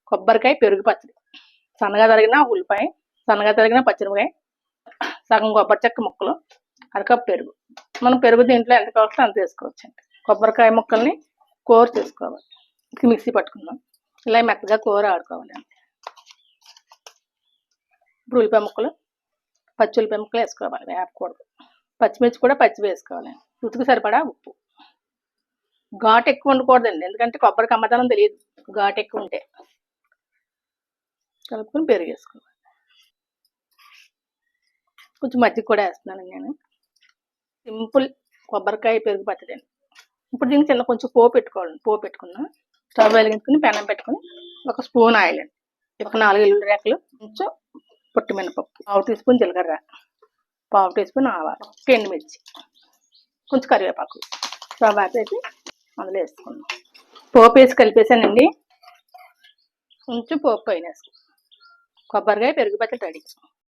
కొబ్బరికాయ పెరుగు పచ్చడి. సన్నగా తరిగిన ఉల్లిపాయ, సన్నగా తరిగిన పచ్చిమిరపకాయ, సగం కొబ్బరి చెక్క ముక్కలు, అరకప్పు పెరుగు. మనం పెరుగు దీంట్లో ఎంత కావాలో అంత వేసుకోవచ్చండి. కొబ్బరికాయ ముక్కల్ని కూర చేసుకోవాలి, మిక్సీ పట్టుకుందాం. ఇలా మెత్తగా కూర ఆడుకోవాలి అంతే. ఇప్పుడు ఉల్లిపాయ ముక్కలు, పచ్చి ఉల్లిపాయ ముక్కలు వేసుకోవాలి, వేపకూడదు. పచ్చిమిర్చి కూడా పచ్చి వేసుకోవాలి. రుచికి సరిపడా ఉప్పు. ఘాటు ఎక్కువ ఉండకూడదండి, ఎందుకంటే కొబ్బరి కమ్మదనం తెలియదు ఘాటు ఎక్కువ ఉంటే. కలుపుకొని పెరుగు వేసుకోవాలి. కొంచెం మజ్జిగ కూడా వేస్తున్నాను నేను. సింపుల్ కొబ్బరికాయ పెరుగు పచ్చడి అండి. ఇప్పుడు దీనికి చిన్న కొంచెం పోపు పెట్టుకోవాలండి. పోపు పెట్టుకుందాం. స్టవ్ వెలిగించుకుని పెనం పెట్టుకుని ఒక స్పూన్ ఆయిల్ అండి, ఒక 4 ఎల్లుల్లి రేకలు, కొంచెం పొట్టి మినపప్పు, 1/2 టీ స్పూన్ జీలకర్ర, 1/2 టీ స్పూన్ ఆవాలు, ఎండుమిర్చి, కొంచెం కరివేపాకు. స్టవ్ ఆపేసి అందులో వేసుకుందాం. పోపు వేసి కలిపేసానండి. కొంచెం పోపు పైన వేసుకుందాం. కొబ్బరికాయ పెరుగు పచ్చడి రెడీ.